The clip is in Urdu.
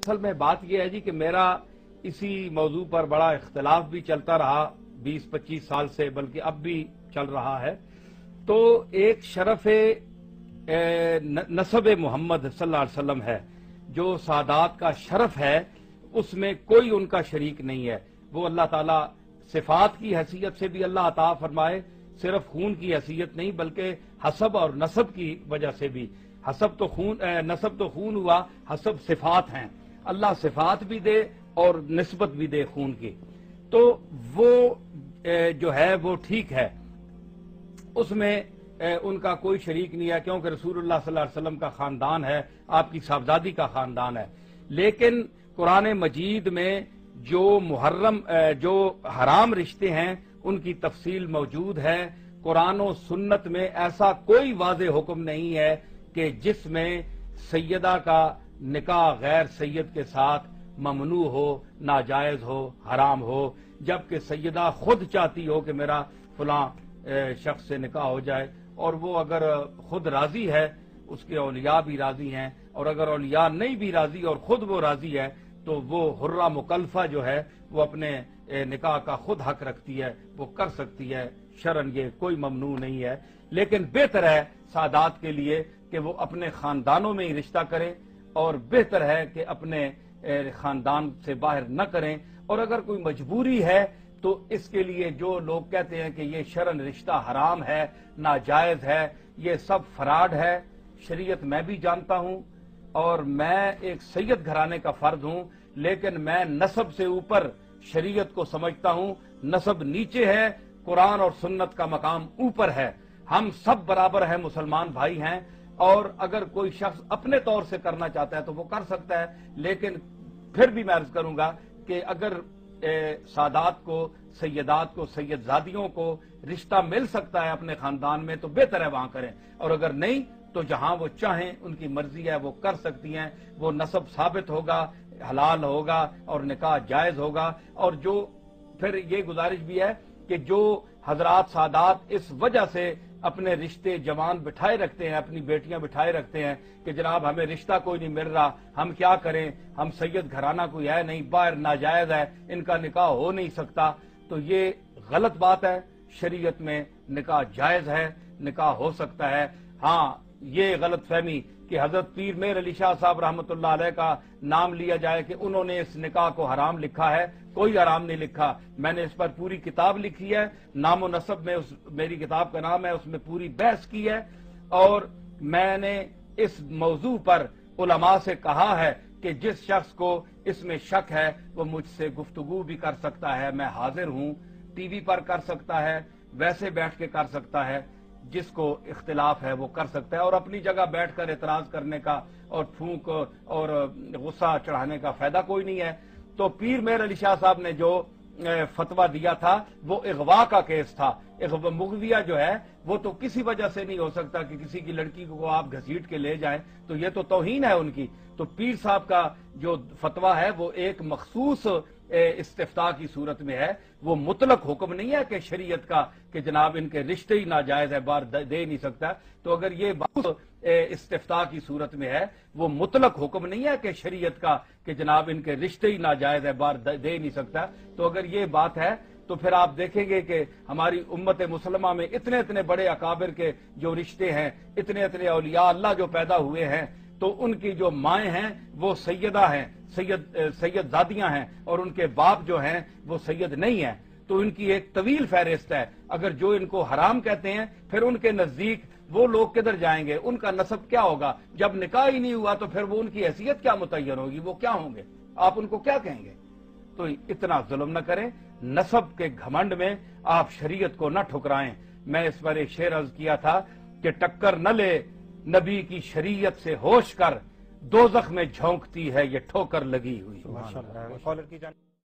اصل میں بات یہ ہے جی کہ میرا اسی موضوع پر بڑا اختلاف بھی چلتا رہا 20-25 سال سے، بلکہ اب بھی چل رہا ہے۔ تو ایک شرف نسب محمد صلی اللہ علیہ وسلم ہے، جو سادات کا شرف ہے، اس میں کوئی ان کا شریک نہیں ہے۔ وہ اللہ تعالیٰ صفات کی حیثیت سے بھی اللہ عطا فرمائے، صرف خون کی حیثیت نہیں بلکہ حسب اور نسب کی وجہ سے بھی۔ نسب تو خون ہوا، حسب صفات ہیں، اللہ صفات بھی دے اور نسبت بھی دے خون کی، تو وہ جو ہے وہ ٹھیک ہے، اس میں ان کا کوئی شریک نہیں ہے، کیونکہ رسول اللہ صلی اللہ علیہ وسلم کا خاندان ہے، آپ کی صاحبزادی کا خاندان ہے۔ لیکن قرآن مجید میں جو حرام رشتے ہیں ان کی تفصیل موجود ہے۔ قرآن و سنت میں ایسا کوئی واضح حکم نہیں ہے کہ جس میں سیدہ کا نکاح غیر سید کے ساتھ ممنوع ہو، ناجائز ہو، حرام ہو، جبکہ سیدہ خود چاہتی ہو کہ میرا فلاں شخص سے نکاح ہو جائے، اور وہ اگر خود راضی ہے، اس کے اولیاء بھی راضی ہیں، اور اگر اولیاء نہیں بھی راضی اور خود وہ راضی ہے تو وہ حرہ مکلفہ جو ہے وہ اپنے نکاح کا خود حق رکھتی ہے، وہ کر سکتی ہے، شرعاً یہ کوئی ممنوع نہیں ہے۔ لیکن بہتر ہے سادات کے لیے کہ وہ اپنے خاندانوں میں ہی رشتہ کریں، اور بہتر ہے کہ اپنے خاندان سے باہر نہ کریں، اور اگر کوئی مجبوری ہے تو اس کے لیے جو لوگ کہتے ہیں کہ یہ شرعاً رشتہ حرام ہے، ناجائز ہے، یہ سب فراڈ ہے۔ شریعت میں بھی جانتا ہوں، اور میں ایک سید گھرانے کا فرد ہوں، لیکن میں نسب سے اوپر شریعت کو سمجھتا ہوں۔ نسب نیچے ہے، قرآن اور سنت کا مقام اوپر ہے۔ ہم سب برابر ہیں، مسلمان بھائی ہیں، اور اگر کوئی شخص اپنے طور سے کرنا چاہتا ہے تو وہ کر سکتا ہے، لیکن پھر بھی میں عرض کروں گا کہ اگر سادات کو، سیدات کو، سید زادیوں کو رشتہ مل سکتا ہے اپنے خاندان میں تو بہتر ہے وہاں کریں، اور اگر نہیں تو جہاں وہ چاہیں، ان کی مرضی ہے، وہ کر سکتی ہیں، وہ نسب ثابت ہوگا، حلال ہوگا اور نکاح جائز ہوگا۔ اور جو پھر یہ گزارش بھی ہے کہ جو حضرات سادات اس وجہ سے اپنے رشتے جوان بٹھائے رکھتے ہیں، اپنی بیٹیاں بٹھائے رکھتے ہیں کہ جناب ہمیں رشتہ کوئی نہیں مل رہا، ہم کیا کریں، ہم سید گھرانہ کوئی ہے نہیں، باہر ناجائز ہے، ان کا نکاح ہو نہیں سکتا، تو یہ غلط بات ہے۔ شریعت میں نکاح جائز ہے، نکاح ہو سکتا ہے۔ ہاں، یہ غلط فہمی کہ حضرت پیر میر علی شاہ صاحب رحمۃ اللہ علیہ کا نام لیا جائے کہ انہوں نے اس نکاح کو حرام لکھا ہے، کوئی حرام نہیں لکھا۔ میں نے اس پر پوری کتاب لکھی ہے، نام و نسب میں میری کتاب کا نام ہے، اس میں پوری بحث کی ہے، اور میں نے اس موضوع پر علماء سے کہا ہے کہ جس شخص کو اس میں شک ہے وہ مجھ سے گفتگو بھی کر سکتا ہے، میں حاضر ہوں، ٹی وی پر کر سکتا ہے، ویسے بیٹھ کے کر سکتا ہے، جس کو اختلاف ہے وہ کر سکتا ہے، اور اپنی جگہ بیٹھ کر اعتراض کرنے کا اور پھونک اور غصہ چڑھانے کا فائدہ کوئی نہیں ہے۔ تو پیر میر علی شاہ صاحب نے جو فتویٰ دیا تھا وہ اغوا کا کیس تھا۔ مغویہ جو ہے وہ تو کسی وجہ سے نہیں ہو سکتا کہ کسی کی لڑکی کو آپ گھسیٹ کے لے جائیں، تو یہ تو توہین ہے ان کی۔ تو پیر صاحب کا جو فتویٰ ہے وہ ایک مخصوص استفتاء کی صورت میں ہے، وہ مطلق حکم نہیں ہے کہ شریعت کا کہ جناب ان کے رشتے ہی ناجائز ہے، بار دے نہیں سکتا۔ تو اگر یہ بات استفتاء کی صورت میں ہے، وہ مطلق حکم نہیں ہے کہ شریعت کا کہ جناب ان کے رشتے ہی ناجائز ہے، بار دے نہیں سکتا۔ تو اگر یہ بات ہے تو پھر آپ دیکھیں گے کہ ہماری امت مسلمہ میں اتنے اتنے بڑے اکابر کے جو رشتے ہیں، اتنے اتنے اولیاء اللہ جو پیدا ہوئے ہیں، تو ان کی جو مائیں ہیں وہ سیدہ ہیں، سید زادیاں ہیں، اور ان کے باپ جو ہیں وہ سید نہیں ہیں۔ تو ان کی ایک طویل فہرست ہے۔ اگر جو ان کو حرام کہتے ہیں، پھر ان کے نزدیک وہ لوگ کدھر جائیں گے، ان کا نسب کیا ہوگا؟ جب نکاح ہی نہیں ہوا تو پھر وہ ان کی حیثیت کیا متعین ہوگی، وہ کیا ہوں گے، آپ ان کو کیا کہیں گے؟ تو اتنا ظلم نہ کریں، نسب کے گھمنڈ میں آپ شریعت کو نہ ٹھکرائیں۔ میں اس پر ایک شعر عرض کیا تھا کہ ٹکر نہ لے نبی کی شریعت سے ہوش کر، دوزخ میں جھونکتی ہے یہ ٹھوکر لگی ہوئی۔